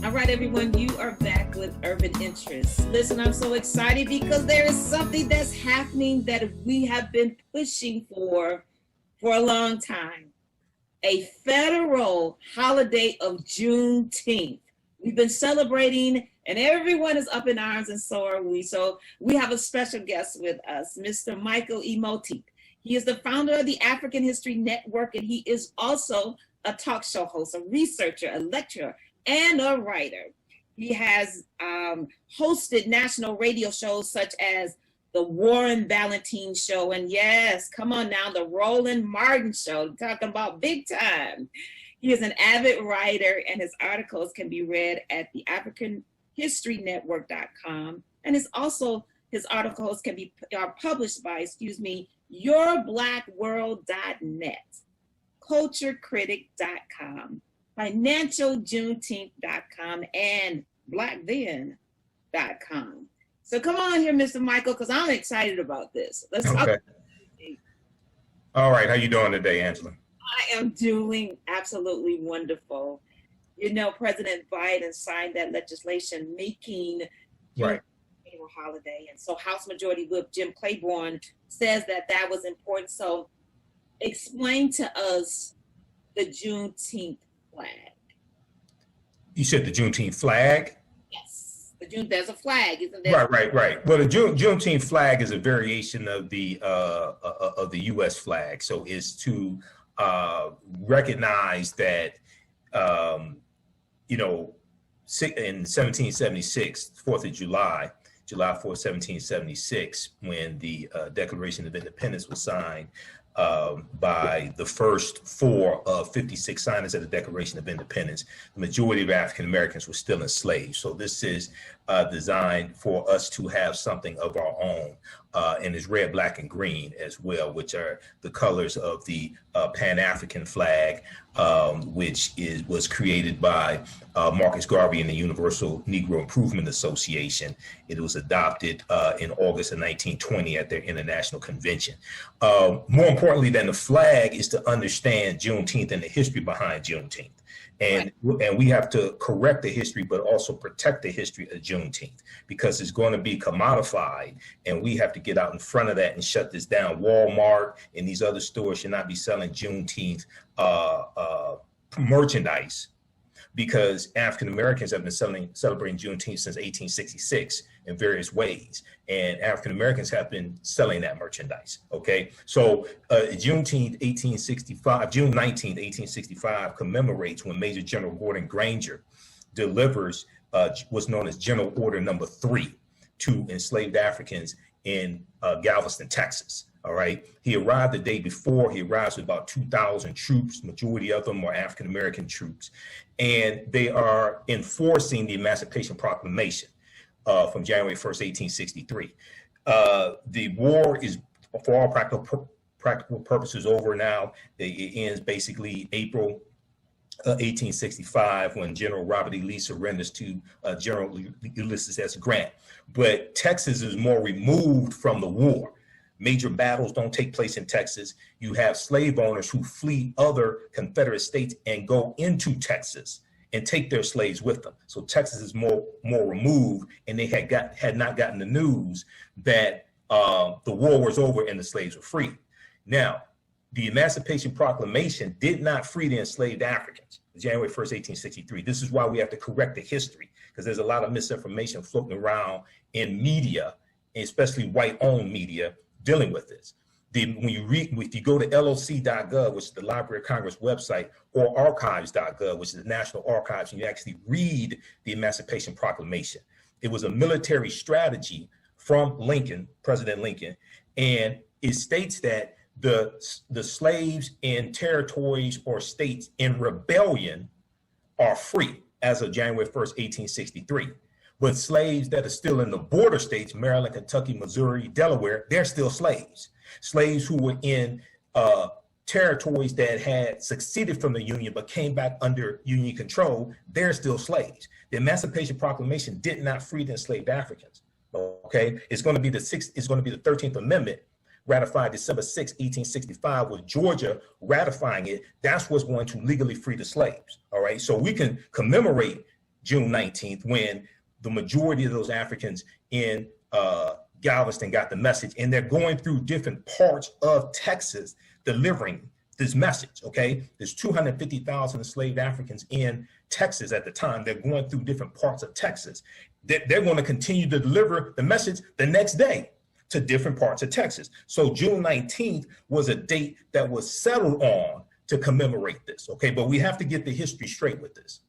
All right, everyone, you are back with Urban Interests. Listen, I'm so excited because there is something that's happening that we have been pushing for a long time. A federal holiday of Juneteenth. We've been celebrating and everyone is up in arms, and so are we. So we have a special guest with us, Mr. Michael Imhotep. He is the founder of the African History Network, and he is also a talk show host, a researcher, a lecturer, and a writer. He has hosted national radio shows such as the Warren Ballantine Show, and yes, come on now, the Roland Martin Show, talking about big time. He is an avid writer, and his articles can be read at the AfricanHistoryNetwork.com, and his articles can be published by, YourBlackWorld.net, CultureCritic.com, FinancialJuneteenth.com, and BlackThen.com. So come on here, Mr. Michael, because I'm excited about this. Let's talk about it. All right, how you doing today, Angela? I am doing absolutely wonderful. You know, President Biden signed that legislation making right federal holiday, and so House Majority Whip Jim Claiborne says that was important. So explain to us the Juneteenth flag. You said the Juneteenth flag? Yes, there's a flag, isn't there? Right. Well, the Juneteenth flag is a variation of the U.S. flag. So it's to recognize that, in 1776, 4th of July 4th, 1776, when the Declaration of Independence was signed by the first 4 of 56 signers of the Declaration of Independence, the majority of African Americans were still enslaved. So this is designed for us to have something of our own, and it's red, black, and green as well, which are the colors of the Pan-African flag, which was created by Marcus Garvey and the Universal Negro Improvement Association. It was adopted in August of 1920 at their international convention. More importantly than the flag is to understand Juneteenth and the history behind Juneteenth. And we have to correct the history, but also protect the history of Juneteenth, because it's going to be commodified, and we have to get out in front of that and shut this down. Walmart and these other stores should not be selling Juneteenth merchandise, because African Americans have been celebrating Juneteenth since 1866 in various ways, and African Americans have been selling that merchandise. Okay, so Juneteenth, 1865, June 19th, 1865, commemorates when Major General Gordon Granger delivers what's known as General Order Number 3 to enslaved Africans in Galveston, Texas. All right. He arrived the day before. He arrives with about 2,000 troops. Majority of them are African-American troops. And they are enforcing the Emancipation Proclamation from January 1st, 1863. The war is, for all practical purposes, over now. It ends basically April 1865, when General Robert E. Lee surrenders to General Ulysses S. Grant. But Texas is more removed from the war. Major battles don't take place in Texas. You have slave owners who flee other Confederate states and go into Texas and take their slaves with them. So Texas is more removed, and they had not gotten the news that the war was over and the slaves were free. Now, the Emancipation Proclamation did not free the enslaved Africans, January 1st, 1863. This is why we have to correct the history, because there's a lot of misinformation floating around in media, especially white-owned media, dealing with this. If you go to LOC.gov, which is the Library of Congress website, or archives.gov, which is the National Archives, and you actually read the Emancipation Proclamation. It was a military strategy from Lincoln, President Lincoln, and it states that the slaves in territories or states in rebellion are free as of January 1st, 1863. But slaves that are still in the border states, Maryland, Kentucky, Missouri, Delaware, they're still slaves. Slaves who were in territories that had seceded from the Union but came back under Union control, they're still slaves. The Emancipation Proclamation did not free the enslaved Africans. Okay, it's going to be the 13th Amendment, ratified December 6, 1865, with Georgia ratifying it. That's what's going to legally free the slaves. All right, so we can commemorate June 19th, when the majority of those Africans in Galveston got the message, and they're going through different parts of Texas delivering this message, okay? There's 250,000 enslaved Africans in Texas at the time. They're going through different parts of Texas. They're going to continue to deliver the message the next day to different parts of Texas. So June 19th was a date that was settled on to commemorate this, okay? But we have to get the history straight with this.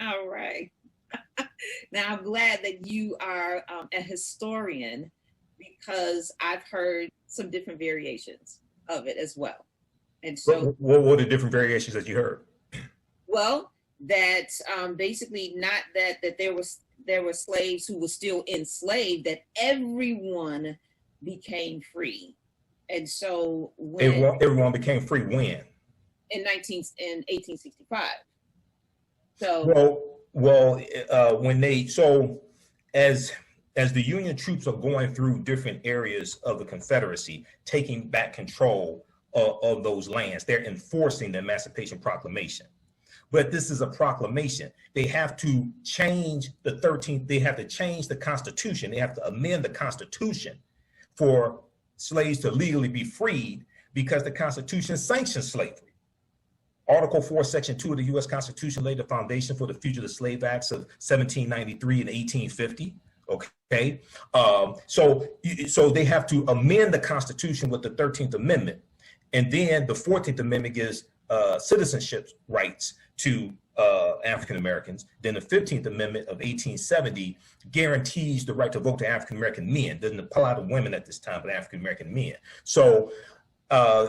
All right. Now, I'm glad that you are a historian, because I've heard some different variations of it as well. And so, what were the different variations that you heard? Well, that basically not that there were slaves who were still enslaved, that everyone became free. And so when everyone became free when? In 1865. So as the Union troops are going through different areas of the Confederacy, taking back control of those lands, they're enforcing the Emancipation Proclamation. But this is a proclamation. They have to change the 13th. They have to change the Constitution. They have to amend the Constitution for slaves to legally be freed, because the Constitution sanctions slavery. Article 4, Section 2 of the U.S. Constitution laid the foundation for the Fugitive Slave Acts of 1793 and 1850. Okay, so they have to amend the Constitution with the 13th Amendment, and then the 14th Amendment gives citizenship rights to African Americans. Then the 15th Amendment of 1870 guarantees the right to vote to African American men. Doesn't apply to women at this time, but African American men. So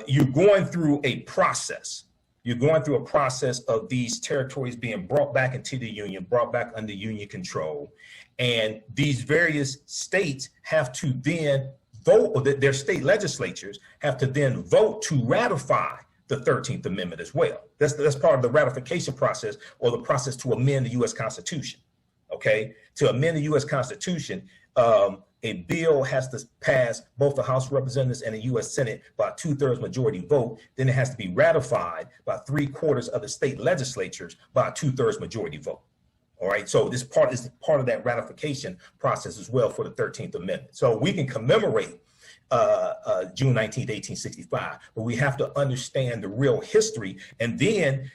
you're going through a process. You're going through a process of these territories being brought back into the Union, brought back under Union control. And these various states have to then vote, or their state legislatures have to then vote to ratify the 13th Amendment as well. That's part of the ratification process, or the process to amend the U.S. Constitution. Okay, to amend the U.S. Constitution, a bill has to pass both the House of Representatives and the U.S. Senate by a 2/3 majority vote. Then it has to be ratified by 3/4 of the state legislatures by a 2/3 majority vote. All right, so this part is part of that ratification process as well for the 13th Amendment. So we can commemorate June 19th, 1865, but we have to understand the real history. And then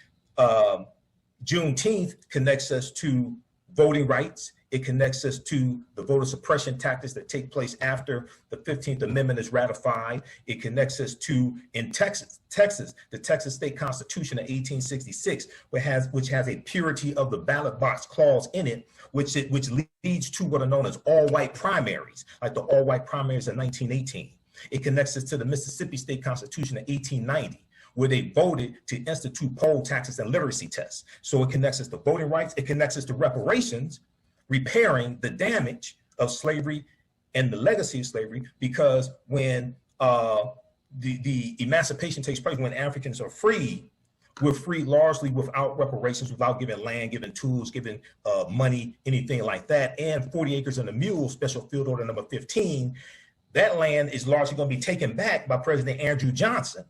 Juneteenth connects us to voting rights. It connects us to the voter suppression tactics that take place after the 15th Amendment is ratified. It connects us to, in Texas, the Texas State Constitution of 1866, which has a purity of the ballot box clause in it, which leads to what are known as all-white primaries, like the all-white primaries of 1918. It connects us to the Mississippi State Constitution of 1890, where they voted to institute poll taxes and literacy tests. So it connects us to voting rights. It connects us to reparations, repairing the damage of slavery and the legacy of slavery, because when the emancipation takes place, when Africans are free, we're free largely without reparations, without giving land, giving tools, giving money, anything like that. And 40 acres and a mule, Special Field Order number 15, that land is largely going to be taken back by President Andrew Johnson,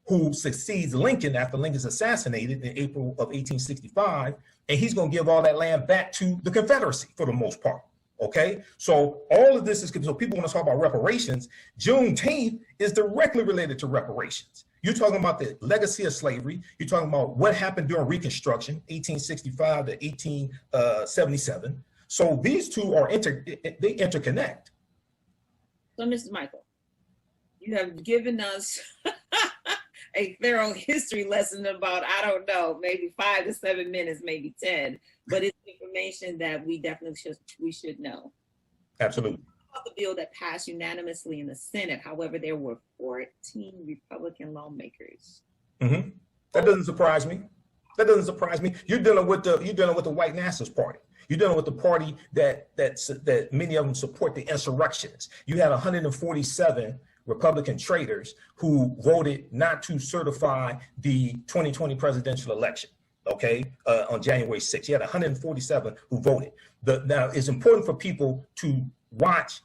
who succeeds Lincoln after Lincoln's assassinated in April of 1865, and he's going to give all that land back to the Confederacy for the most part. Okay, so all of this is, so people want to talk about reparations. Juneteenth is directly related to reparations. You're talking about the legacy of slavery. You're talking about what happened during Reconstruction, 1865 to 1877. So these two are they interconnect. So, Mr. Michael, you have given us a thorough history lesson about, I don't know, maybe 5 to 7 minutes, maybe 10, but it's information that we definitely should know. Absolutely. The bill that passed unanimously in the Senate, however, there were 14 Republican lawmakers. Mm-hmm. That doesn't surprise me. That doesn't surprise me. You're dealing with the white nationalist party. You're dealing with the party that many of them support the insurrectionists. You had 147 Republican traitors who voted not to certify the 2020 presidential election, okay, on January 6th. You had 147 who voted. Now, it's important for people to watch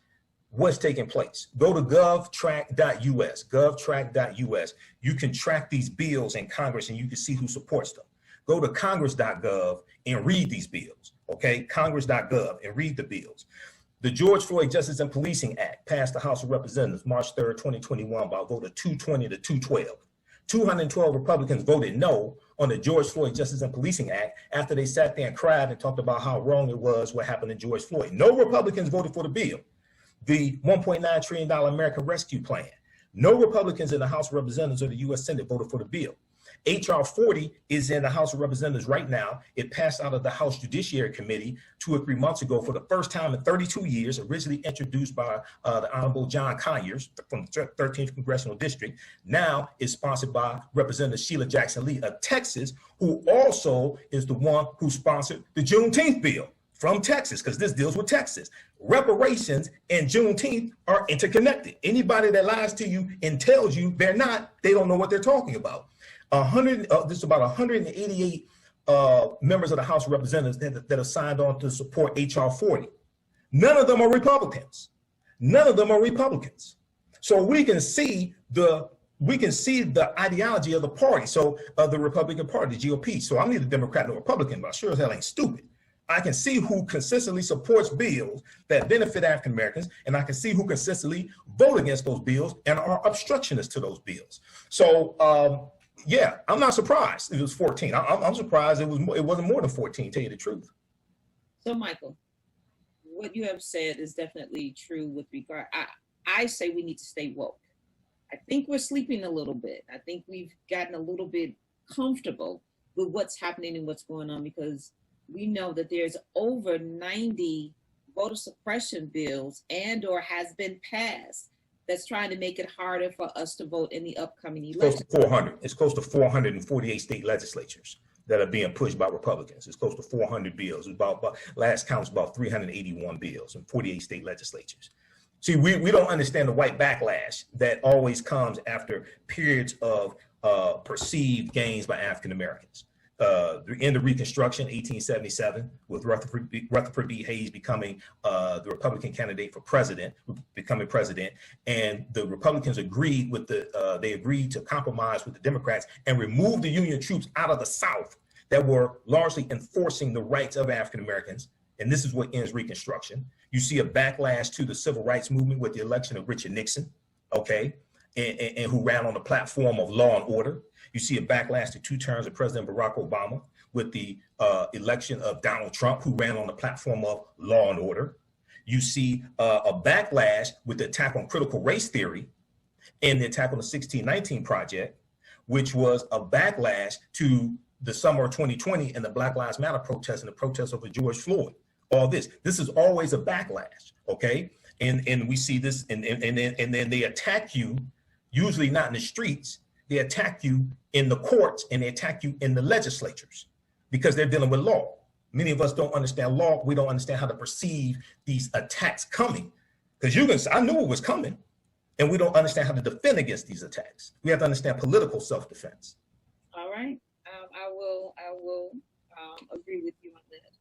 what's taking place. Go to govtrack.us, govtrack.us. You can track these bills in Congress and you can see who supports them. go to congress.gov and read these bills, okay? Congress.gov and read the bills. The George Floyd Justice and Policing Act passed the House of Representatives March 3rd, 2021 by a vote of 220 to 212. 212 Republicans voted no on the George Floyd Justice and Policing Act after they sat there and cried and talked about how wrong it was what happened to George Floyd. No Republicans voted for the bill. The $1.9 trillion American Rescue Plan. No Republicans in the House of Representatives or the U.S. Senate voted for the bill. H.R. 40 is in the House of Representatives right now. It passed out of the House Judiciary Committee 2 or 3 months ago for the first time in 32 years, originally introduced by the Honorable John Conyers from the 13th Congressional District. Now is sponsored by Representative Sheila Jackson Lee of Texas, who also is the one who sponsored the Juneteenth bill from Texas, because this deals with Texas. Reparations and Juneteenth are interconnected. Anybody that lies to you and tells you they're not, they don't know what they're talking about. This is about 188 members of the House of Representatives that have signed on to support H.R. 40. None of them are Republicans. None of them are Republicans. So we can see the ideology of the party. So of the Republican Party, the GOP. So I'm neither Democrat nor Republican, but I sure as hell ain't stupid. I can see who consistently supports bills that benefit African Americans, and I can see who consistently vote against those bills and are obstructionists to those bills. So yeah, I'm not surprised it was 14. I'm surprised it wasn't more than 14, tell you the truth. So Michael, what you have said is definitely true with regard. I say we need to stay woke. I think we're sleeping a little bit. I think we've gotten a little bit comfortable with what's happening and what's going on, because we know that there's over 90 voter suppression bills and or has been passed that's trying to make it harder for us to vote in the upcoming election. Close to 400. It's close to 448 state legislatures that are being pushed by Republicans. It's close to 400 bills. It's about last count was about 381 bills in 48 state legislatures. See, we don't understand the white backlash that always comes after periods of perceived gains by African Americans. The end of Reconstruction, 1877, with Rutherford B. Hayes becoming the Republican candidate for president, becoming president, and the Republicans agreed with they agreed to compromise with the Democrats and remove the Union troops out of the South that were largely enforcing the rights of African Americans. And this is what ends Reconstruction. You see a backlash to the civil rights movement with the election of Richard Nixon, okay, and who ran on the platform of law and order. You see a backlash to 2 terms of President Barack Obama with the election of Donald Trump, who ran on the platform of law and order. You see a backlash with the attack on critical race theory and the attack on the 1619 Project, which was a backlash to the summer of 2020 and the Black Lives Matter protests and the protests over George Floyd. All this is always a backlash, okay? And we see this, and then they attack you, usually not in the streets. They attack you in the courts and they attack you in the legislatures because they're dealing with law. Many of us don't understand law. We don't understand how to perceive these attacks coming, because I knew it was coming, and we don't understand how to defend against these attacks. We have to understand political self-defense. All right, I will agree with you on that.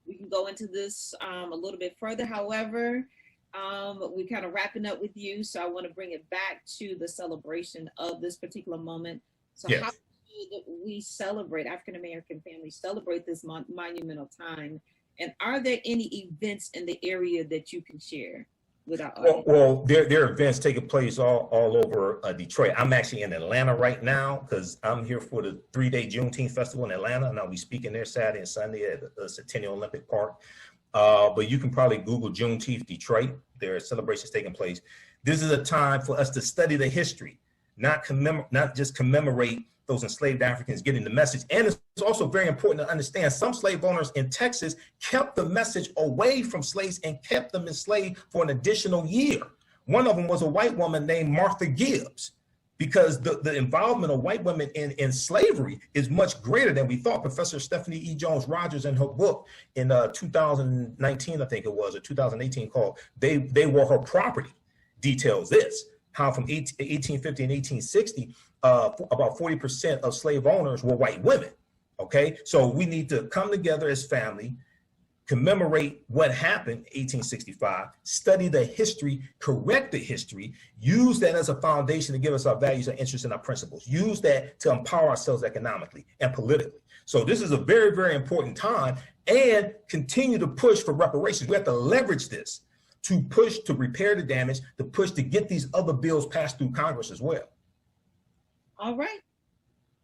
We can go into this a little bit further. However, we're kind of wrapping up with you, so I want to bring it back to the celebration of this particular moment. So yes. How should we celebrate, African American families celebrate this monumental time? And are there any events in the area that you can share with our audience? Well, there are events taking place all over Detroit. I'm actually in Atlanta right now because I'm here for the 3-day Juneteenth Festival in Atlanta, and I'll be speaking there Saturday and Sunday at the Centennial Olympic Park. But you can probably Google Juneteenth Detroit. There are celebrations taking place. This is a time for us to study the history, not just commemorate those enslaved Africans getting the message. And it's also very important to understand some slave owners in Texas kept the message away from slaves and kept them enslaved for an additional year. One of them was a white woman named Martha Gibbs, because the involvement of white women in slavery is much greater than we thought. Professor Stephanie E. Jones Rogers, in her book in 2019, I think it was, or 2018, called They Were Her Property, details this, how from 1850 and 1860, about 40% of slave owners were white women, okay? So we need to come together as family, commemorate what happened in 1865, study the history, correct the history, use that as a foundation to give us our values, our interests, and our principles. Use that to empower ourselves economically and politically. So this is a very, very important time, and continue to push for reparations. We have to leverage this to push to repair the damage, to push to get these other bills passed through Congress as well. All right.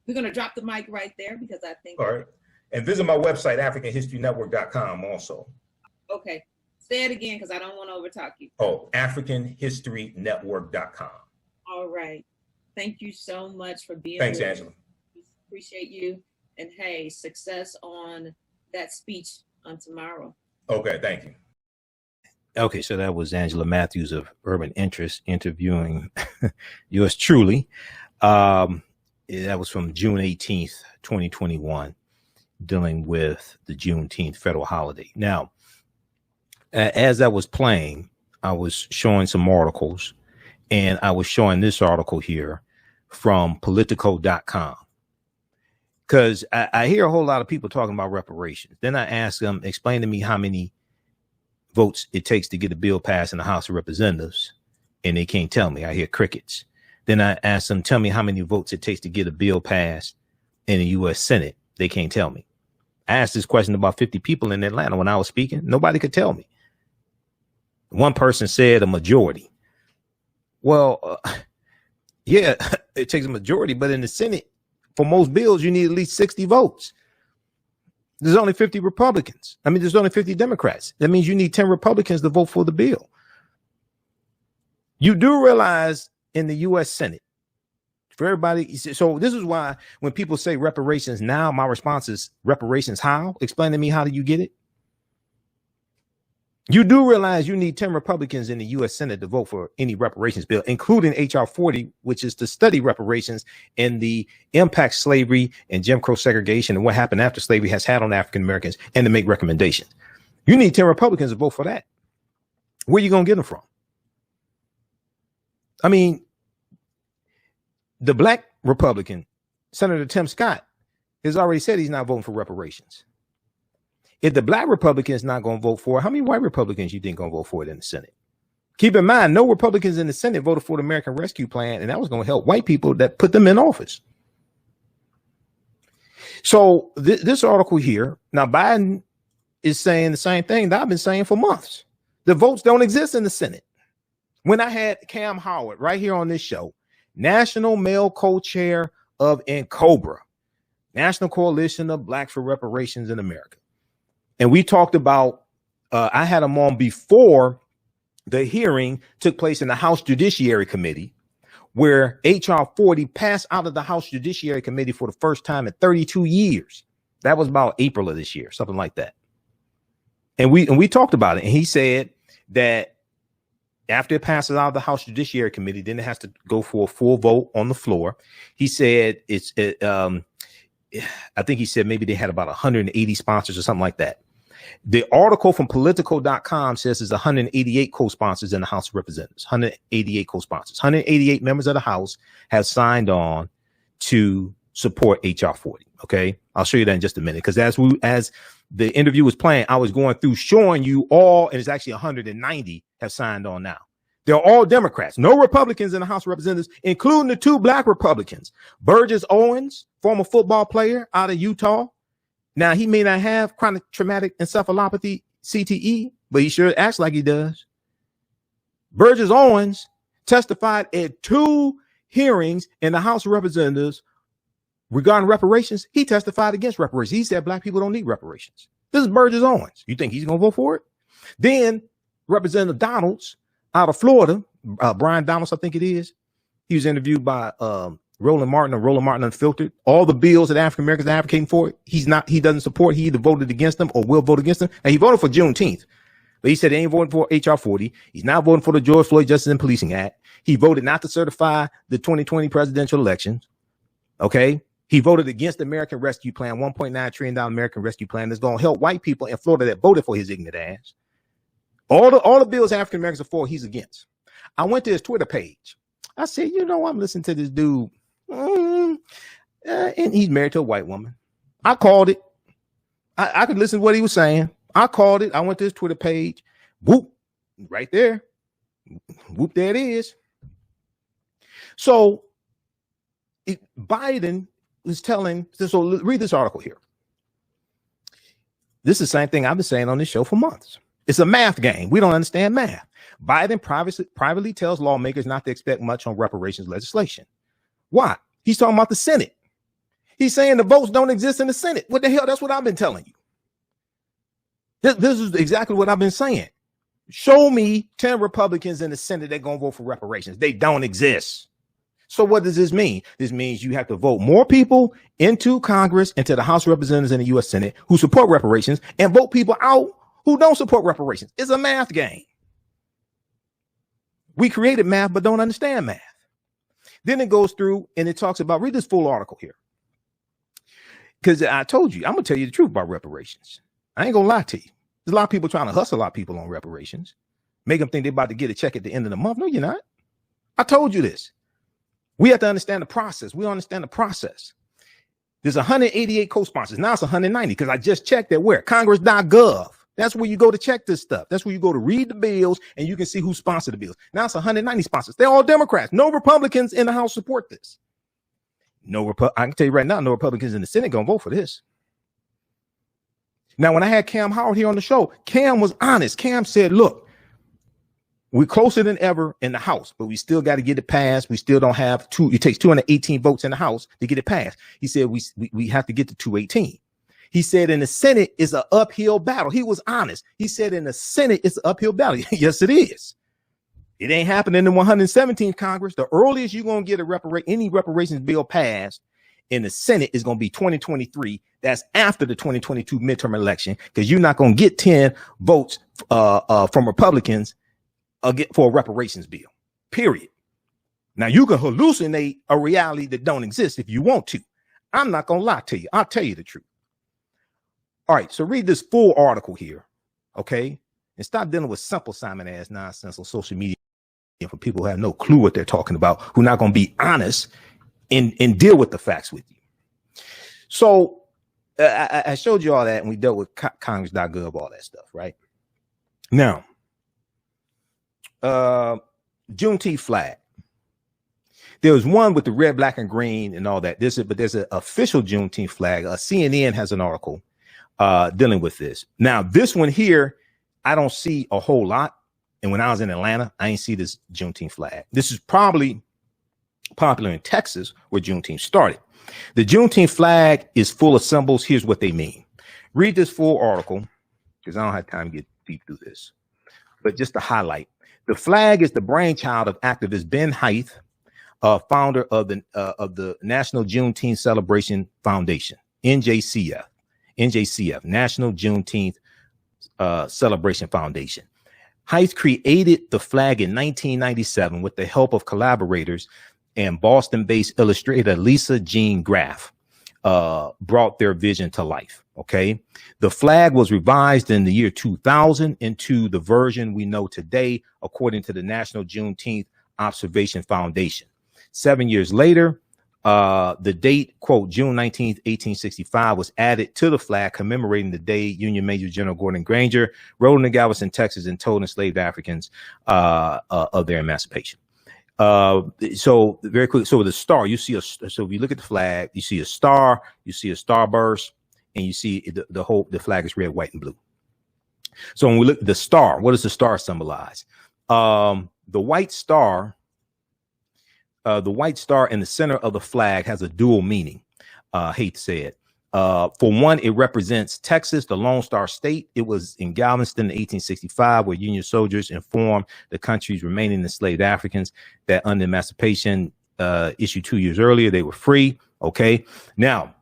We're going to drop the mic right there because I think. All right. And visit my website, AfricanHistoryNetwork.com also. Okay. Say it again because I don't want to overtalk you. Oh, AfricanHistoryNetwork.com. All right. Thank you so much for being Thanks, here. Angela. Appreciate you. And hey, success on that speech on tomorrow. Okay, thank you. Okay, so that was Angela Matthews of Urban Interest interviewing yours truly. That was from June 18th, 2021, dealing with the Juneteenth Federal Holiday. Now, as I was playing, I was showing some articles, and I was showing this article here from Politico.com. Because I hear a whole lot of people talking about reparations. Then I ask them, explain to me how many votes it takes to get a bill passed in the House of Representatives, and they can't tell me. I hear crickets. Then I ask them, tell me how many votes it takes to get a bill passed in the U.S. Senate. They can't tell me. I asked this question to about 50 people in Atlanta when I was speaking. Nobody could tell me. One person said a majority. Well, yeah, it takes a majority, but in the Senate, for most bills, you need at least 60 votes. There's only 50 Republicans. I mean, there's only 50 Democrats. That means you need 10 Republicans to vote for the bill. You do realize in the U.S. Senate, for everybody, so this is why when people say reparations now, my response is reparations how? Explain to me, how do you get it? You do realize you need 10 Republicans in the U.S. Senate to vote for any reparations bill, including H.R. 40, which is to study reparations and the impact slavery and Jim Crow segregation and what happened after slavery has had on African Americans, and to make recommendations. You need 10 Republicans to vote for that. Where are you going to get them from? I mean, the black Republican, Senator Tim Scott, has already said he's not voting for reparations. If the black Republican is not going to vote for it, how many white Republicans you think going to vote for it in the Senate? Keep in mind, no Republicans in the Senate voted for the American Rescue Plan, and that was going to help white people that put them in office. So this article here, now Biden is saying the same thing that I've been saying for months. The votes don't exist in the Senate. When I had Cam Howard right here on this show, National Male Co-Chair of NCOBRA, National Coalition of Blacks for Reparations in America. And we talked about, I had him on before the hearing took place in the House Judiciary Committee, where H.R. 40 passed out of the House Judiciary Committee for the first time in 32 years. That was about April of this year, something like that. And we talked about it. And he said that after it passes out of the House Judiciary Committee, then it has to go for a full vote on the floor. He said I think he said maybe they had about 180 sponsors or something like that. The article from Politico.com says there's 188 co-sponsors in the House of Representatives, 188 co-sponsors, 188 members of the House have signed on to support H.R. 40. Okay, I'll show you that in just a minute, because as the interview was playing, I was going through showing you all, and it's actually 190 have signed on now. They're all Democrats, no Republicans in the House of Representatives, including the 2 black Republicans. Burgess Owens, former football player out of Utah. Now, he may not have chronic traumatic encephalopathy, CTE, but he sure acts like he does. Burgess Owens testified at 2 hearings in the House of Representatives regarding reparations. He testified against reparations. He said black people don't need reparations. This is Burgess Owens. You think he's going to vote for it? Then Representative Donalds out of Florida, Brian Donalds, I think it is. He was interviewed by Roland Martin of Roland Martin Unfiltered. All the bills that African Americans are advocating for, he doesn't support. He either voted against them or will vote against them. And he voted for Juneteenth, but he said he ain't voting for H.R. 40. He's not voting for the George Floyd Justice and Policing Act. He voted not to certify the 2020 presidential elections. Okay. He voted against the American Rescue Plan, $1.9 trillion American Rescue Plan that's going to help white people in Florida that voted for his ignorant ass. All the bills African Americans are for, he's against. I went to his Twitter page. I said, I'm listening to this dude. And he's married to a white woman. I called it. I could listen to what he was saying. I called it. I went to his Twitter page. Whoop, right there. Whoop, there it is. So Biden is telling, so read this article here. This is the same thing I've been saying on this show for months. It's a math game. We don't understand math. Biden privately tells lawmakers not to expect much on reparations legislation. Why? He's talking about the Senate. He's saying the votes don't exist in the Senate. What the hell? That's what I've been telling you. This is exactly what I've been saying. Show me 10 Republicans in the Senate that going to vote for reparations. They don't exist. So what does this mean? This means you have to vote more people into Congress, into the House of Representatives and the U.S. Senate who support reparations, and vote people out who don't support reparations. It's a math game. We created math, but don't understand math. Then it goes through and it talks about, read this full article here. Because I told you, I'm going to tell you the truth about reparations. I ain't going to lie to you. There's a lot of people trying to hustle a lot of people on reparations. Make them think they're about to get a check at the end of the month. No, you're not. I told you this. We have to understand the process. We don't understand the process. There's 188 co-sponsors. Now it's 190 because I just checked at where? Congress.gov. That's where you go to check this stuff. That's where you go to read the bills and you can see who sponsored the bills. Now it's 190 sponsors. They're all Democrats. No Republicans in the House support this. I can tell you right now, no Republicans in the Senate gonna vote for this. Now, when I had Cam Howard here on the show, Cam was honest. Cam said, look, we're closer than ever in the House, but we still got to get it passed. We still don't have it takes 218 votes in the House to get it passed. He said we have to get to 218. He said in the Senate is an uphill battle. He was honest. He said in the Senate it's an uphill battle. Yes, it is. It ain't happening in the 117th Congress. The earliest you're going to get any reparations bill passed in the Senate is going to be 2023. That's after the 2022 midterm election, because you're not going to get 10 votes from Republicans for a reparations bill, period. Now, you can hallucinate a reality that don't exist if you want to. I'm not going to lie to you. I'll tell you the truth. All right, so read this full article here, okay? And stop dealing with simple Simon ass nonsense on social media for people who have no clue what they're talking about, who are not going to be honest and deal with the facts with you. So I showed you all that, and we dealt with Congress.gov, all that stuff, right? Now, Juneteenth flag. There was one with the red, black, and green and all that. But there's an official Juneteenth flag. CNN has an article dealing with this. Now, this one here, I don't see a whole lot. And when I was in Atlanta, I ain't see this Juneteenth flag. This is probably popular in Texas, where Juneteenth started. The Juneteenth flag is full of symbols. Here's what they mean. Read this full article, because I don't have time to get deep through this. But just to highlight, the flag is the brainchild of activist Ben Hythe, founder of the National Juneteenth Celebration Foundation, NJCF, National Juneteenth Celebration Foundation. Hythe created the flag in 1997 with the help of collaborators, and Boston-based illustrator Lisa Jean Graff brought their vision to life. Okay, the flag was revised in the year 2000 into the version we know today, according to the National Juneteenth Observation Foundation. 7 years later, the date, quote, June 19th, 1865, was added to the flag, commemorating the day Union Major General Gordon Granger rode into Galveston, Texas, and told enslaved Africans of their emancipation. So very quick. So the star, so if you look at the flag, you see a star, you see a starburst, and you see the flag is red, white, and blue. So when we look at the star, what does the star symbolize? The white star in the center of the flag has a dual meaning. Hate said. For one, it represents Texas, the Lone Star State. It was in Galveston in 1865, where Union soldiers informed the country's remaining enslaved Africans that under emancipation issued 2 years earlier, they were free. Okay. Now,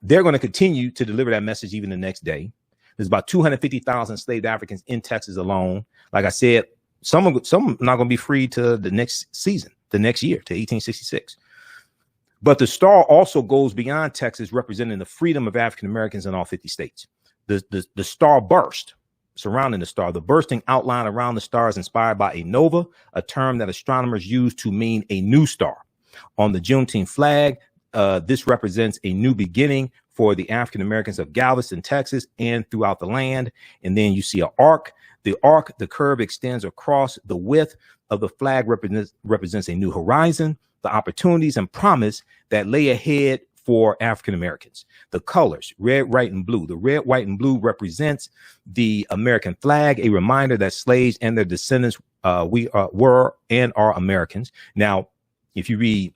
they're going to continue to deliver that message even the next day. There's about 250,000 enslaved Africans in Texas alone. Like I said, some are not going to be free to the next season, the next year, to 1866. But the star also goes beyond Texas, representing the freedom of African Americans in all 50 states. The star burst surrounding the star. The bursting outline around the star is inspired by a nova, a term that astronomers use to mean a new star. On the Juneteenth flag, this represents a new beginning for the African Americans of Galveston, Texas, and throughout the land. And then you see an arc. The arc, the curve extends across the width of the flag, represents a new horizon, the opportunities and promise that lay ahead for African Americans. The colors, red, white, and blue. The red, white, and blue represents the American flag, a reminder that slaves and their descendants were and are Americans. Now, if you read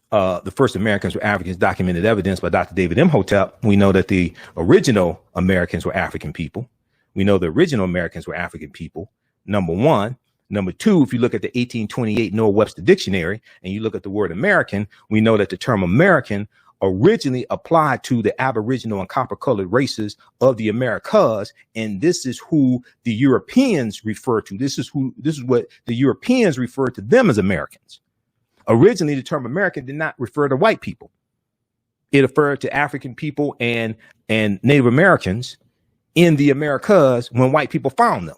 The First Americans Were Africans, Documented Evidence by Dr. David Imhotep, we know that the original Americans were African people. We know the original Americans were African people, number one. Number two, if you look at the 1828 Noah Webster Dictionary and you look at the word American, we know that the term American originally applied to the Aboriginal and copper-colored races of the Americas, and this is who the Europeans refer to. This is what the Europeans refer to them as Americans. Originally, the term American did not refer to white people. It referred to African people and Native Americans in the Americas when white people found them.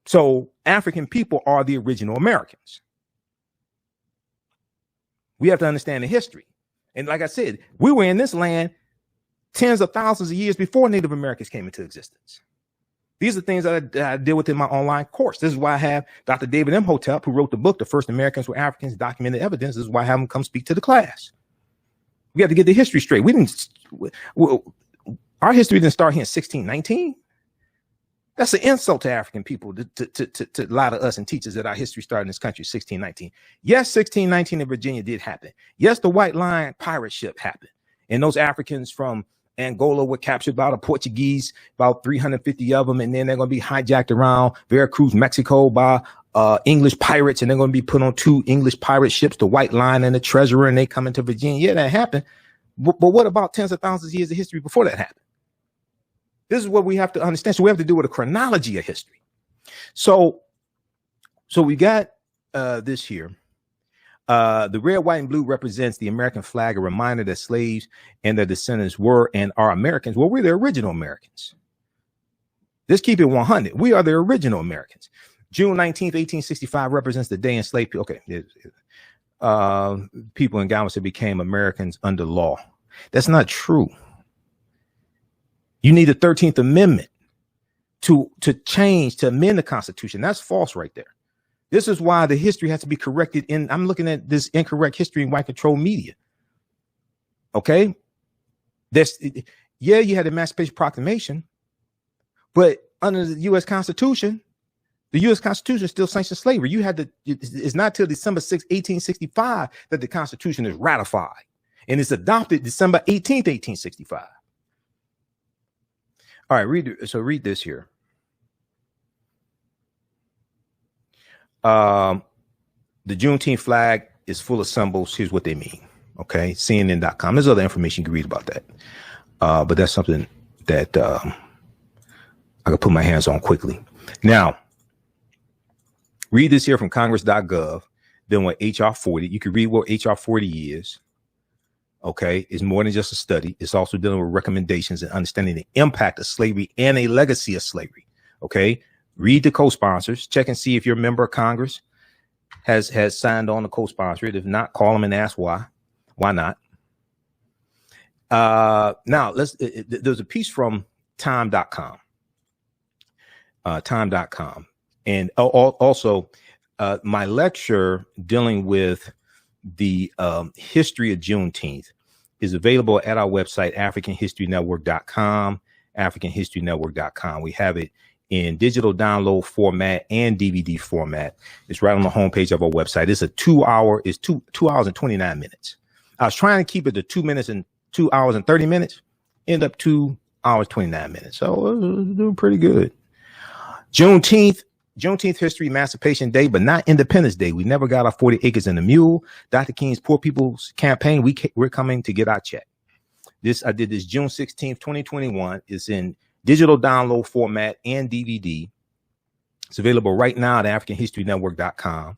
So African people are the original Americans. We have to understand the history. And like I said, we were in this land tens of thousands of years before Native Americans came into existence. These are things that I deal with in my online course. This is why I have Dr. David Imhotep, who wrote the book, The First Americans Were Africans, Documented Evidence. This is why I have him come speak to the class. We have to get the history straight. Our history didn't start here in 1619. That's an insult to African people to lie to us and teach us that our history started in this country 1619. Yes, 1619 in Virginia did happen. Yes, the White Lion pirate ship happened. And those Africans from Angola were captured by the Portuguese, about 350 of them. And then they're going to be hijacked around Veracruz, Mexico by English pirates. And they're going to be put on two English pirate ships, the White Lion and the Treasurer. And they come into Virginia. Yeah, that happened. But what about tens of thousands of years of history before that happened? This is what we have to understand. So we have to do with a chronology of history. So we got this here. The red, white, and blue represents the American flag, a reminder that slaves and their descendants were and are Americans. Well, we're the original Americans. Let's keep it 100. We are the original Americans. June 19th, 1865 represents the day enslaved people. Okay. People in Galveston became Americans under law. That's not true. You need the 13th Amendment to amend the Constitution. That's false right there. This is why the history has to be corrected. I'm looking at this incorrect history in white control media. Okay. You had the Emancipation Proclamation, but under the U.S. Constitution still sanctions slavery. It's not till December 6, 1865 that the Constitution is ratified, and it's adopted December 18th, 1865. All right, read this here. The Juneteenth flag is full of symbols. Here's what they mean. Okay, CNN.com. There's other information you can read about that. But that's something that I can put my hands on quickly. Now, read this here from Congress.gov. Then what HR 40. You can read what HR 40 is. Okay, it's more than just a study. It's also dealing with recommendations and understanding the impact of slavery and a legacy of slavery. Okay, read the co-sponsors. Check and see if your member of Congress has signed on to co-sponsor it. If not, call them and ask why. Why not? Now there's a piece from time.com. Time.com, and also my lecture dealing with the history of Juneteenth is available at our website, AfricanHistoryNetwork.com, AfricanHistoryNetwork.com. We have it in digital download format and DVD format. It's right on the homepage of our website. It's 2 hours and 29 minutes. I was trying to keep it to 2 hours and 30 minutes. End up 2 hours, 29 minutes. So doing pretty good. Juneteenth history, Emancipation Day, but not Independence Day. We never got our 40 acres and a mule. Dr. King's Poor People's Campaign. We're coming to get our check. I did this June 16th, 2021. It's in digital download format and DVD. It's available right now at AfricanHistoryNetwork.com.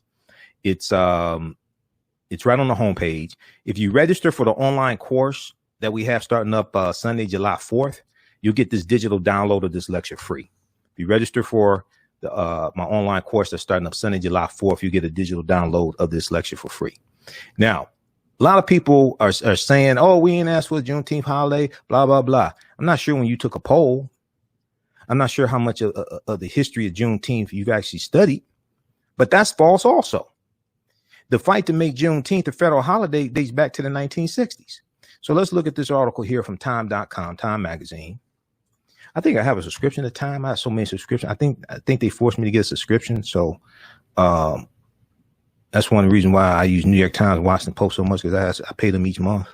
It's right on the homepage. If you register for the online course that we have starting up Sunday, July 4th, you'll get this digital download of this lecture free. If you register for my online course that's starting up Sunday, July 4th, you get a digital download of this lecture for free. Now, A lot of people are saying, oh, we ain't asked for a Juneteenth holiday, blah, blah, blah. I'm not sure when you took a poll. I'm not sure how much of the history of Juneteenth you've actually studied, but that's false also. The fight to make Juneteenth a federal holiday dates back to the 1960s. So let's look at this article here from time.com, Time magazine. I think I have a subscription to Time. I have so many subscriptions. I think they forced me to get a subscription. So that's one of the reasons why I use New York Times, Washington Post so much, because I pay them each month.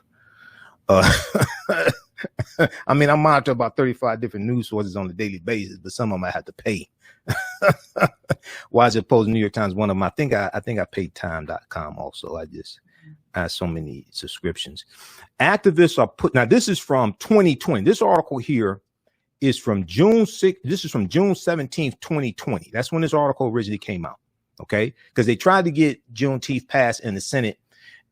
I mean, I monitor about 35 different news sources on a daily basis, but some of them I have to pay. Washington Post, New York Times, one of them. I think I paid time.com also. I have so many subscriptions. Activists are now this is from 2020. This article here is from June 6th. This is from June 17th, 2020. That's when this article originally came out. Okay. Because they tried to get Juneteenth passed in the Senate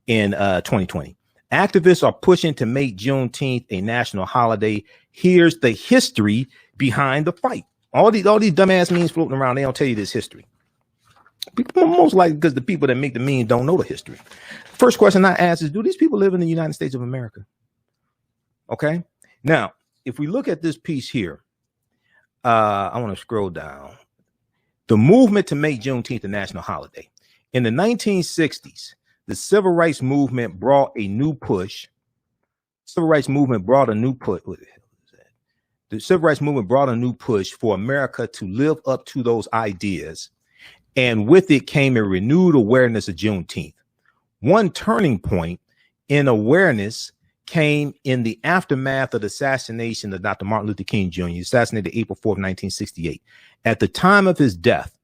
in 2020. Activists are pushing to make Juneteenth a national holiday. Here's the history behind the fight. All these dumbass memes floating around, they don't tell you this history. Most likely because the people that make the memes don't know the history. First question I ask is, do these people live in the United States of America? Okay. Now, if we look at this piece here, I want to scroll down. The movement to make Juneteenth a national holiday. In the 1960s, the civil rights movement brought a new push. Civil rights movement brought a new push. What the hell is that? The civil rights movement brought a new push for America to live up to those ideas. And with it came a renewed awareness of Juneteenth. One turning point in awareness came in the aftermath of the assassination of Dr. Martin Luther King Jr., assassinated April 4th, 1968. At the time of his death,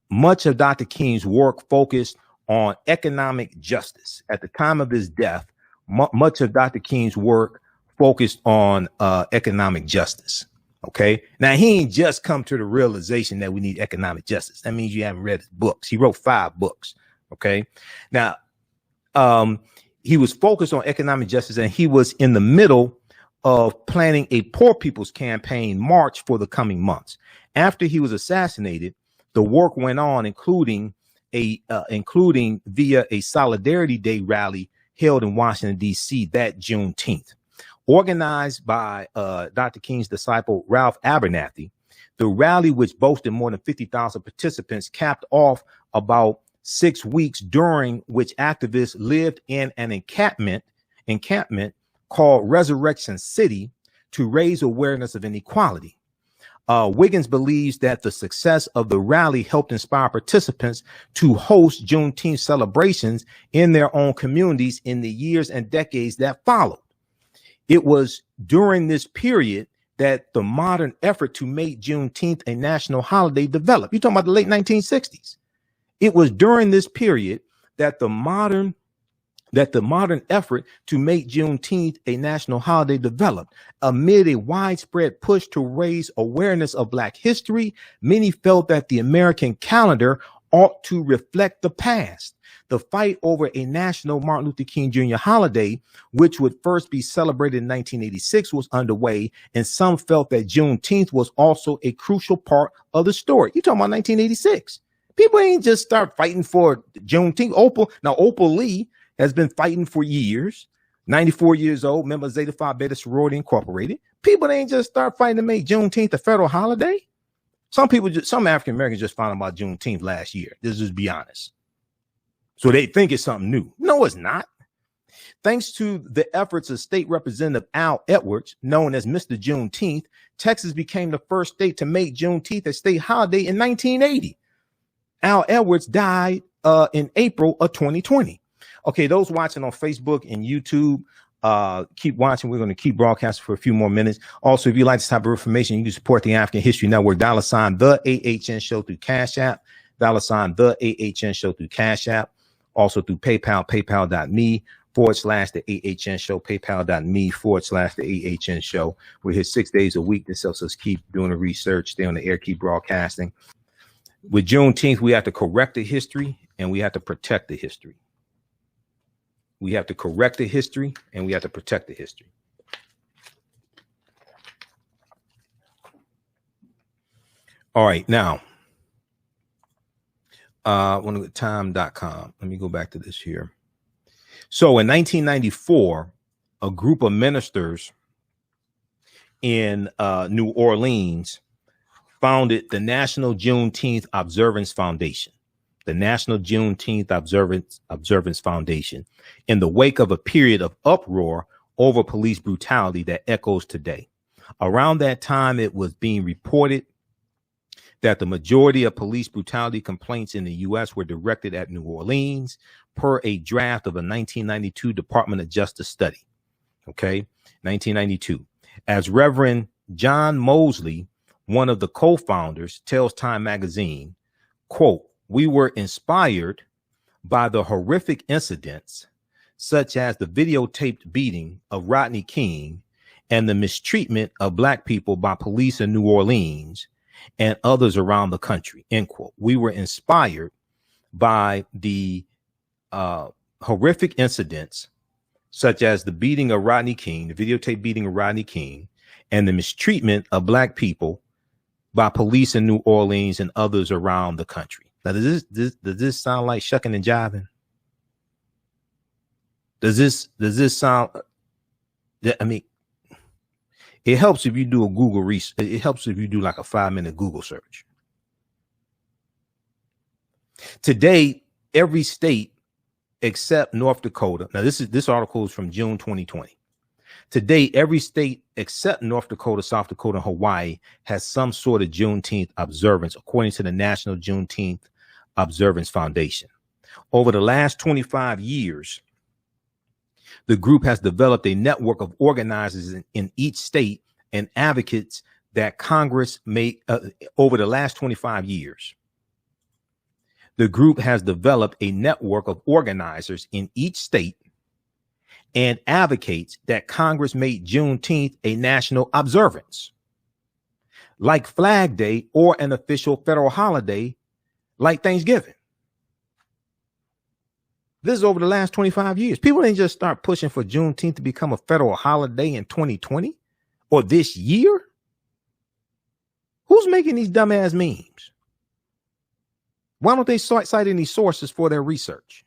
much of Dr. King's work focused on economic justice. At the time of his death, much of Dr. King's work focused on economic justice. Okay. Now, he ain't just come to the realization that we need economic justice. That means you haven't read his books. He wrote 5 books. Okay. Now, he was focused on economic justice, and he was in the middle of planning a poor people's campaign march for the coming months. After he was assassinated, the work went on, including via a Solidarity Day rally held in Washington, D.C. that Juneteenth. Organized by Dr. King's disciple, Ralph Abernathy, the rally, which boasted more than 50,000 participants, capped off about 6 weeks during which activists lived in an encampment called Resurrection City to raise awareness of inequality. Wiggins believes that the success of the rally helped inspire participants to host Juneteenth celebrations in their own communities in the years and decades that followed. It was during this period that the modern effort to make Juneteenth a national holiday developed. You're talking about the late 1960s. It was during this period that the modern effort to make Juneteenth a national holiday developed. Amid a widespread push to raise awareness of Black history, many felt that the American calendar ought to reflect the past. The fight over a national Martin Luther King Jr. holiday, which would first be celebrated in 1986, was underway, and some felt that Juneteenth was also a crucial part of the story. You're talking about 1986. People ain't just start fighting for Juneteenth. Opal Lee has been fighting for years, 94 years old, member of Zeta Phi Beta Sorority Incorporated. People ain't just start fighting to make Juneteenth a federal holiday. Some African Americans just found out about Juneteenth last year. Let's just be honest. So they think it's something new. No, it's not. Thanks to the efforts of State Representative Al Edwards, known as Mr. Juneteenth, Texas became the first state to make Juneteenth a state holiday in 1980. Al Edwards died in April of 2020. Okay, those watching on Facebook and YouTube, keep watching. We're going to keep broadcasting for a few more minutes. Also, if you like this type of information, you can support the African History Network, $ the AHN Show through Cash App, $ the AHN Show through Cash App. Also through PayPal, paypal.me / the AHN Show, paypal.me / the AHN Show. We're here 6 days a week. This helps us keep doing the research, stay on the air, keep broadcasting. With Juneteenth, we have to correct the history and we have to protect the history. We have to correct the history and we have to protect the history. All right, now. I want to go to time.com. Let me go back to this here. So in 1994, a group of ministers in New Orleans founded the National Juneteenth Observance Foundation. The National Juneteenth Observance Foundation, in the wake of a period of uproar over police brutality that echoes today. Around that time, it was being reported that the majority of police brutality complaints in the U.S. were directed at New Orleans, per a draft of a 1992 Department of Justice study. Okay, 1992. As Reverend John Mosley, one of the co-founders, tells Time magazine, quote, "We were inspired by the horrific incidents such as the videotaped beating of Rodney King and the mistreatment of Black people by police in New Orleans and others around the country," end quote. We were inspired by the horrific incidents such as the beating of Rodney King, the videotaped beating of Rodney King, and the mistreatment of Black people by police in New Orleans and others around the country. Now, does this sound like shucking and jiving? Does this sound? I mean, it helps if you do a Google research. It helps if you do like a 5-minute Google search. Today, every state except North Dakota. Now, this article is from June 2020. Today, every state except North Dakota, South Dakota, and Hawaii has some sort of Juneteenth observance, according to the National Juneteenth Observance Foundation. Over the last 25 years, the group has developed a network of organizers in each state and advocates that Congress may, over the last 25 years, the group has developed a network of organizers in each state and advocates that Congress made Juneteenth a national observance, like Flag Day, or an official federal holiday like Thanksgiving. This is over the last 25 years. People didn't just start pushing for Juneteenth to become a federal holiday in 2020 or this year. Who's making these dumbass memes? Why don't they start citing these sources for their research?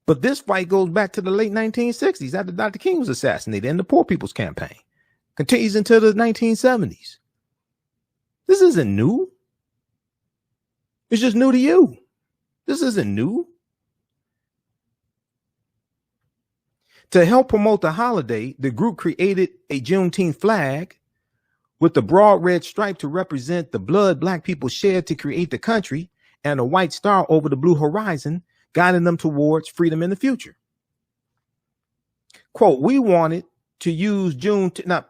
But this fight goes back to the late 1960s after Dr. King was assassinated and the Poor People's Campaign. Continues into the 1970s. This isn't new. It's just new to you. This isn't new. To help promote the holiday, the group created a Juneteenth flag with the broad red stripe to represent the blood Black people shed to create the country, and a white star over the blue horizon, guiding them towards freedom in the future. Quote, "We wanted to use June." Now,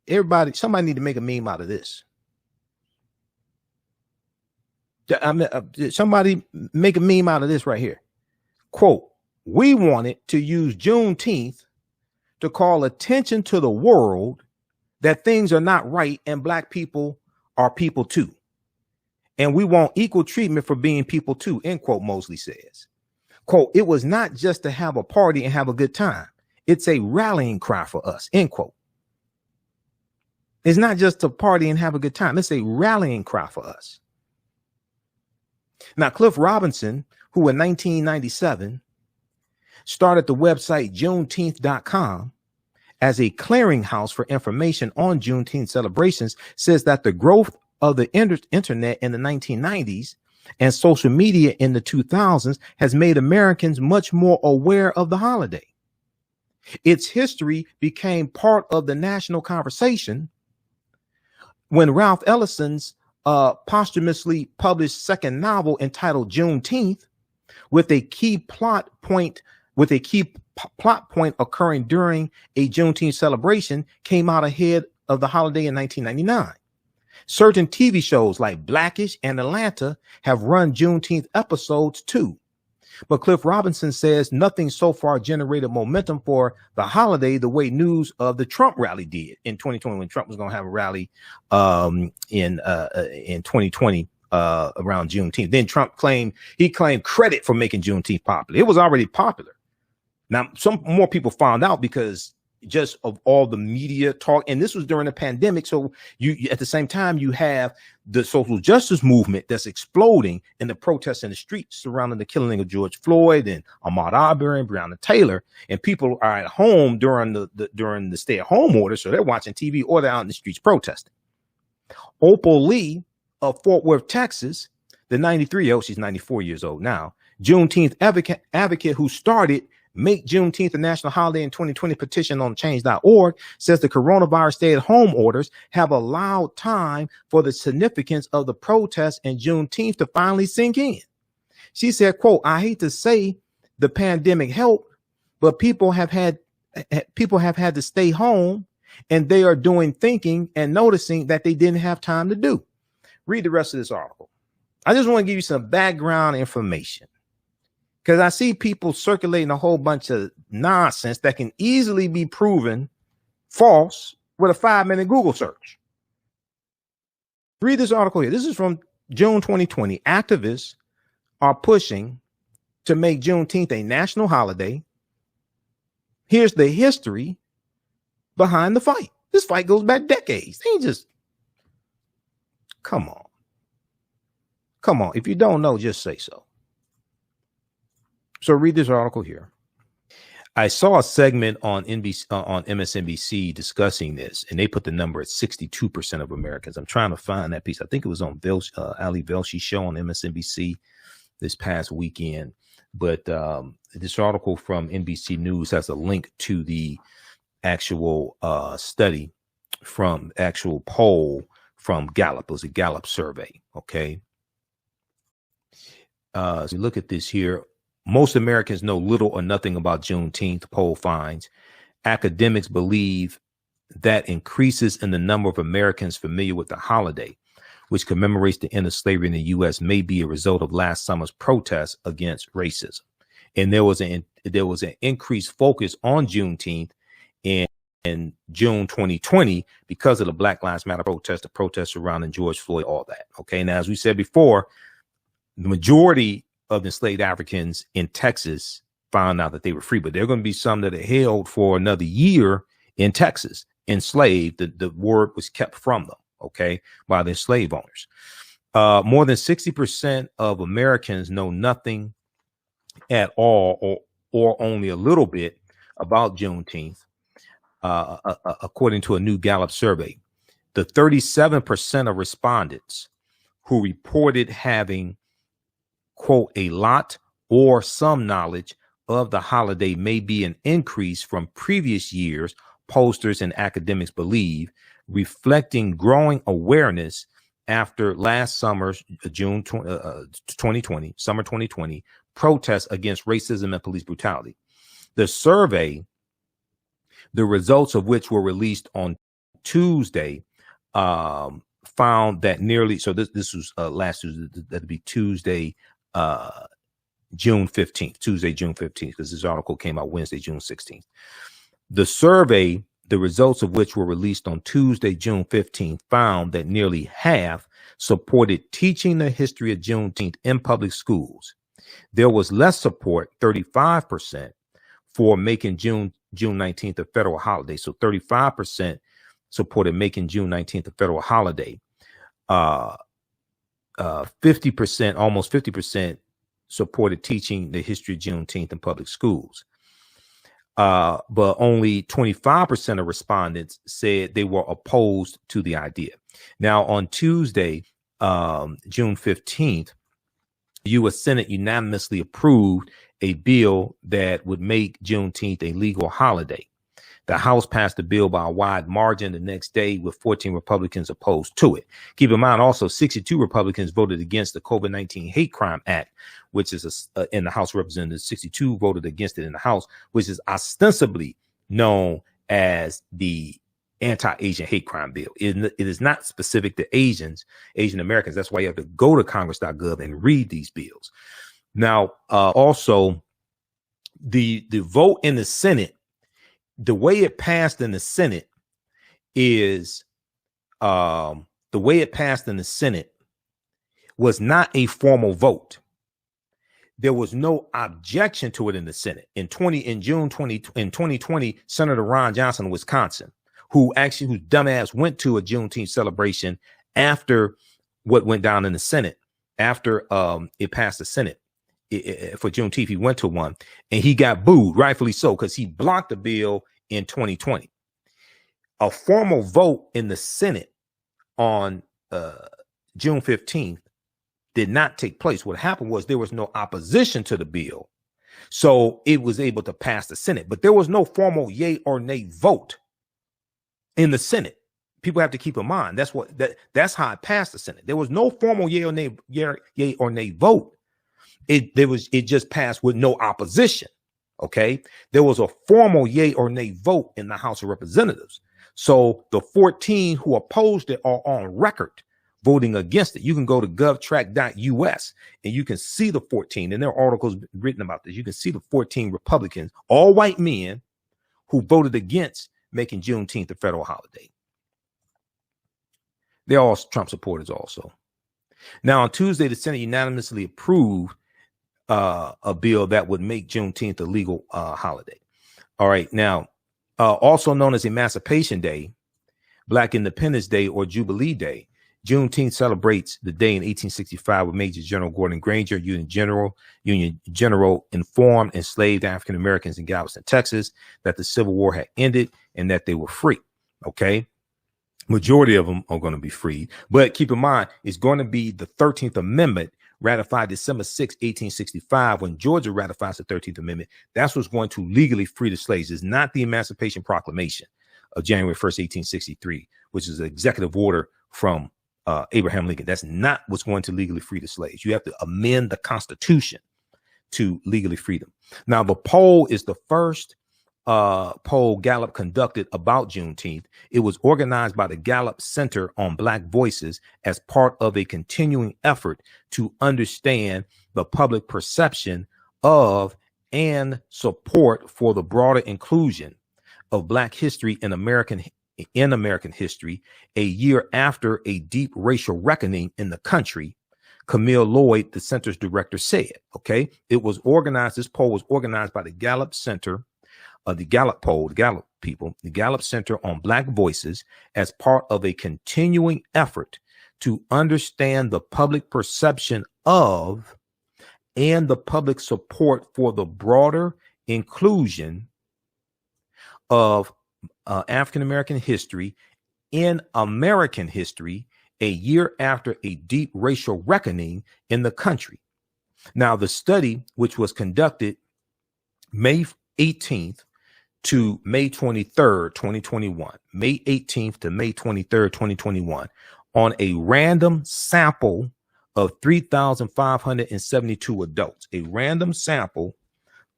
everybody, somebody need to make a meme out of this. Somebody make a meme out of this right here. Quote, "We wanted to use Juneteenth to call attention to the world that things are not right and Black people are people too. And we want equal treatment for being people too," end quote, Mosley says. Quote, "It was not just to have a party and have a good time. It's a rallying cry for us," end quote. It's not just to party and have a good time. It's a rallying cry for us. Now, Cliff Robinson, who in 1997 started the website Juneteenth.com as a clearinghouse for information on Juneteenth celebrations, says that the growth of the internet in the 1990s and social media in the 2000s has made Americans much more aware of the holiday. Its history became part of the national conversation when Ralph Ellison's posthumously published second novel entitled Juneteenth, with a key plot point occurring during a Juneteenth celebration, came out ahead of the holiday in 1999. Certain TV shows like Blackish and Atlanta have run Juneteenth episodes too. But Cliff Robinson says nothing so far generated momentum for the holiday the way news of the Trump rally did in 2020, when Trump was going to have a rally in 2020 around Juneteenth. Then Trump claimed credit for making Juneteenth popular. It was already popular. Now, some more people found out because just of all the media talk. And this was during the pandemic. So you at the same time, you have the social justice movement that's exploding and the protests in the streets surrounding the killing of George Floyd and Ahmaud Arbery and Breonna Taylor. And people are at home during the stay-at-home order. So they're watching TV or they're out in the streets protesting. Opal Lee of Fort Worth, Texas, the 93-year-old, she's 94 years old now, Juneteenth advocate who started Make Juneteenth a National Holiday in 2020 petition on change.org, says the coronavirus stay-at-home orders have allowed time for the significance of the protests and Juneteenth to finally sink in. She said, quote, I hate to say the pandemic helped, but people have had to stay home and they are doing thinking and noticing that they didn't have time to do. Read the rest of this article. I just want to give you some background information, because I see people circulating a whole bunch of nonsense that can easily be proven false with a 5-minute Google search. Read this article here. This is from June 2020. Activists are pushing to make Juneteenth a national holiday. Here's the history behind the fight. This fight goes back decades. They ain't just, come on. Come on. If you don't know, just say so. So read this article here. I saw a segment on MSNBC discussing this, and they put the number at 62% of Americans. I'm trying to find that piece. I think it was on Ali Velsh's show on MSNBC this past weekend. But this article from NBC News has a link to the actual study from actual poll from Gallup. It was a Gallup survey. Okay. So look at this here. Most Americans know little or nothing about Juneteenth, poll finds. Academics believe that increases in the number of Americans familiar with the holiday, which commemorates the end of slavery in the U.S., may be a result of last summer's protests against racism. And there was an increased focus on Juneteenth in June 2020 because of the Black Lives Matter protests, the protests surrounding George Floyd, all that. Okay. Now, as we said before, the majority of enslaved Africans in Texas found out that they were free, but there are going to be some that are held for another year in Texas, enslaved. The word was kept from them, okay, by their slave owners. More than 60% of Americans know nothing at all or only a little bit about Juneteenth, according to a new Gallup survey. The 37% of respondents who reported having, quote, a lot or some knowledge of the holiday may be an increase from previous years, pollsters and academics believe, reflecting growing awareness after last summer's summer 2020 protests against racism and police brutality. The survey, the results of which were released on Tuesday, found that nearly, so this was last Tuesday, that'd be Tuesday, June 15th, Tuesday, June 15th, because this article came out Wednesday, June 16th. The survey, the results of which were released on Tuesday, June 15th, found that nearly half supported teaching the history of Juneteenth in public schools. There was less support, 35%, for making June 19th a federal holiday. So 35% supported making June 19th a federal holiday. 50%, almost 50% supported teaching the history of Juneteenth in public schools. But only 25% of respondents said they were opposed to the idea. Now, on Tuesday, June 15th, the U.S. Senate unanimously approved a bill that would make Juneteenth a legal holiday. The House passed the bill by a wide margin the next day, with 14 Republicans opposed to it. Keep in mind, also, 62 Republicans voted against the COVID-19 Hate Crime Act, which is in the House of Representatives. 62 voted against it in the House, which is ostensibly known as the Anti-Asian Hate Crime Bill. It is not specific to Asian Americans. That's why you have to go to Congress.gov and read these bills. Now, also, the vote in the Senate, the way it passed in the Senate is was not a formal vote. there was no objection to it in the Senate. In 2020, Senator Ron Johnson of Wisconsin, whose dumbass went to a Juneteenth celebration after what went down in the Senate, after it passed the Senate for Juneteenth, he went to one and he got booed, rightfully so, because he blocked the bill in 2020. A formal vote in the Senate on June 15th did not take place. What happened was there was no opposition to the bill, so it was able to pass the Senate, but there was no formal yay or nay vote in the Senate. People have to keep in mind that's how it passed the Senate. There was no formal yay or nay vote. It just passed with no opposition. Okay, there was a formal yay or nay vote in the House of Representatives. So the 14 who opposed it are on record voting against it. You can go to govtrack.us and you can see the 14, and there are articles written about this. You can see the 14 Republicans, all white men, who voted against making Juneteenth a federal holiday. They're all Trump supporters also. Now, on Tuesday, the Senate unanimously approved a bill that would make Juneteenth a legal holiday. All right. Now, also known as Emancipation Day, Black Independence Day, or Jubilee Day, Juneteenth celebrates the day in 1865 when Major General Gordon Granger, Union General, informed enslaved African Americans in Galveston, Texas, that the Civil War had ended and that they were free. Okay. Majority of them are going to be freed, but keep in mind, it's going to be the 13th Amendment ratified December 6, 1865. When Georgia ratifies the 13th Amendment, that's what's going to legally free the slaves. It's not the Emancipation Proclamation of January 1st, 1863, which is an executive order from Abraham Lincoln. That's not what's going to legally free the slaves. You have to amend the Constitution to legally free them. Now, the poll is the first poll Gallup conducted about Juneteenth. It was organized by the Gallup Center on Black Voices as part of a continuing effort to understand the public perception of and support for the broader inclusion of Black history in American history, a year after a deep racial reckoning in the country. Camille Lloyd, the center's director, said, okay, this poll was organized by the Gallup Center, the Gallup Center on Black Voices as part of a continuing effort to understand the public perception of and the public support for the broader inclusion of African American history in American history, a year after a deep racial reckoning in the country. Now, the study, which was conducted May 18th to May 23rd, 2021, May 18th to May 23rd, 2021, on a random sample of 3,572 adults, a random sample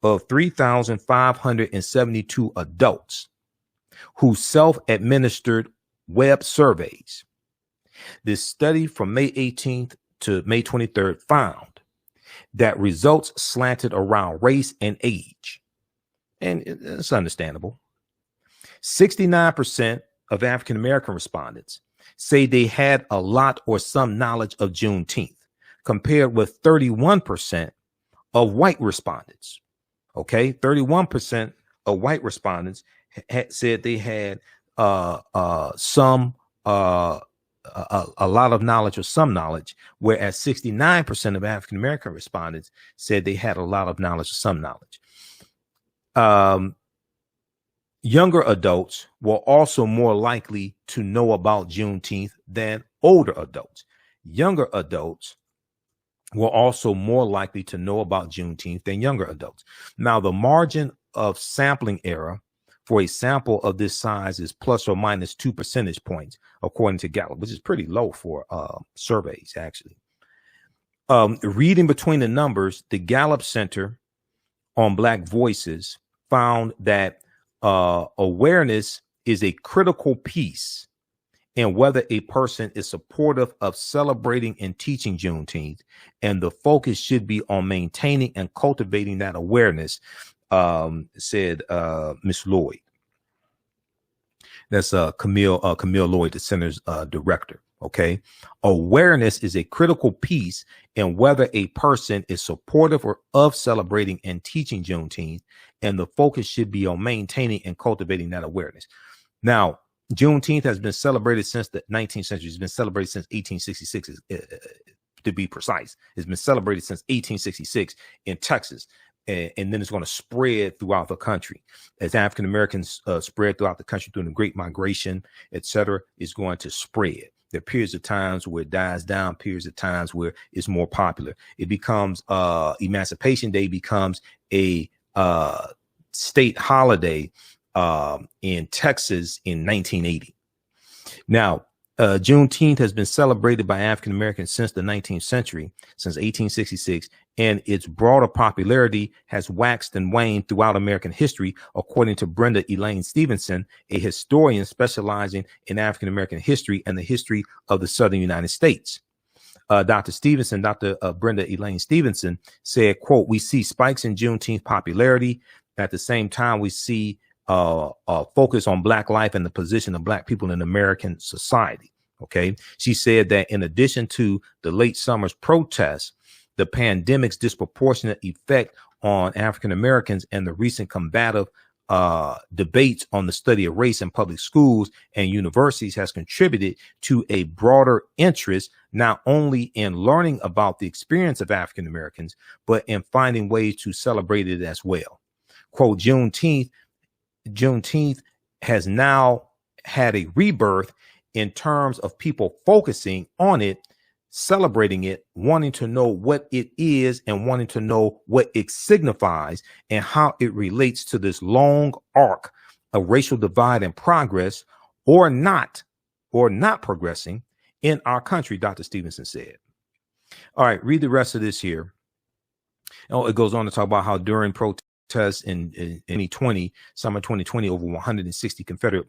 of 3,572 adults who self-administered web surveys. This study from May 18th to May 23rd found that results slanted around race and age. And it's understandable. 69% of African American respondents say they had a lot or some knowledge of Juneteenth, compared with 31% of white respondents. Okay, 31% of white respondents said they had a lot of knowledge or some knowledge, whereas 69% of African American respondents said they had a lot of knowledge or some knowledge. Younger adults were also more likely to know about Juneteenth than older adults. Younger adults were also more likely to know about Juneteenth than younger adults. Now, the margin of sampling error for a sample of this size is plus or minus 2 percentage points, according to Gallup, which is pretty low for surveys, actually. Reading between the numbers, the Gallup Center on Black Voices found that awareness is a critical piece in whether a person is supportive of celebrating and teaching Juneteenth, and the focus should be on maintaining and cultivating that awareness, said Ms. Lloyd. That's Camille Lloyd, the center's director. Okay. Awareness is a critical piece in whether a person is supportive or of celebrating and teaching Juneteenth, and the focus should be on maintaining and cultivating that awareness. Now, Juneteenth has been celebrated since the 19th century. It's been celebrated since 1866, to be precise. It's been celebrated since 1866 in Texas. And then it's going to spread throughout the country. As African Americans spread throughout the country during the Great Migration, et cetera, it's going to spread. There are periods of times where it dies down, periods of times where it's more popular. It becomes Emancipation Day becomes a state holiday in Texas in 1980. Now, Juneteenth has been celebrated by African Americans since the 19th century, since 1866, and its broader popularity has waxed and waned throughout American history, according to Brenda Elaine Stevenson, a historian specializing in African American history and the history of the Southern United States. Dr. Brenda Elaine Stevenson said, quote, "We see spikes in Juneteenth popularity. At the same time, we see focus on Black life and the position of Black people in American society." Okay. She said that in addition to the late summer's protests, the pandemic's disproportionate effect on African Americans and the recent combative debates on the study of race in public schools and universities has contributed to a broader interest, not only in learning about the experience of African Americans, but in finding ways to celebrate it as well. Quote, Juneteenth has now had a rebirth in terms of people focusing on it, celebrating it, wanting to know what it is and wanting to know what it signifies and how it relates to this long arc of racial divide and progress, or not progressing in our country, Dr. Stevenson said. All right, read the rest of this here. Oh, it goes on to talk about how during protests in 2020, summer 2020, over 160 Confederate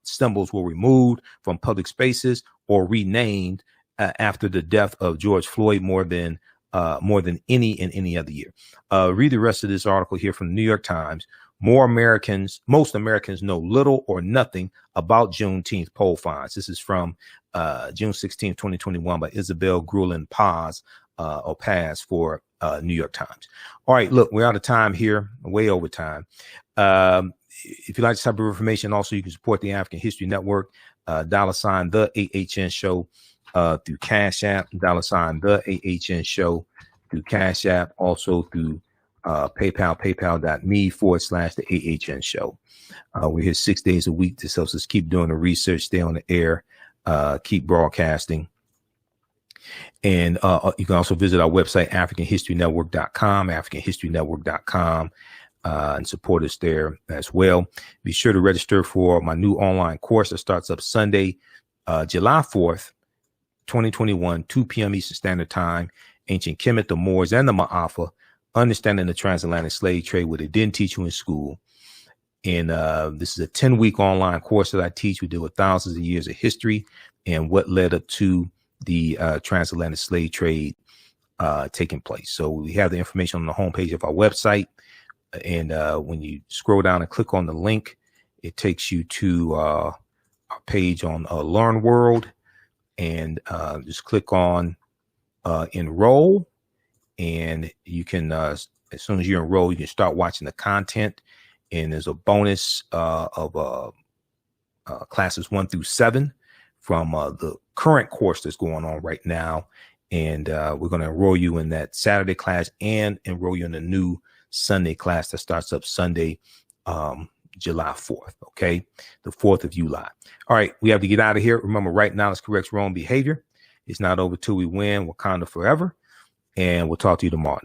symbols were removed from public spaces or renamed after the death of George Floyd more than any in any other year. Read the rest of this article here from the New York Times. Most Americans know little or nothing about Juneteenth poll finds. This is from June 16, 2021 by Isabel Grulin Paz for New York Times. All right, look, we're out of time here, way over time. If you like this type of information, also you can support the African History Network, $ the AHN Show through Cash App, $ the AHN Show through Cash App, also through PayPal, paypal.me/the AHN Show. We're here 6 days a week. This helps us keep doing the research, stay on the air, keep broadcasting. And you can also visit our website, AfricanHistoryNetwork.com, and support us there as well. Be sure to register for my new online course that starts up Sunday, July 4th, 2021, 2 p.m. Eastern Standard Time. Ancient Kemet, the Moors, and the Maafa, understanding the transatlantic slave trade, what they didn't teach you in school. And this is a 10-week online course that I teach. We deal with thousands of years of history and what led up to the transatlantic slave trade taking place. So we have the information on the homepage of our website. And when you scroll down and click on the link, it takes you to our page on Learn World, and just click on enroll. And you can, as soon as you enroll, you can start watching the content. And there's a bonus of classes 1 through 7 from the current course that's going on right now. And we're going to enroll you in that Saturday class and enroll you in the new Sunday class that starts up Sunday, July 4th. Okay. The 4th of July. All right. We have to get out of here. Remember, right knowledge corrects wrong behavior. It's not over till we win. Wakanda forever. And we'll talk to you tomorrow.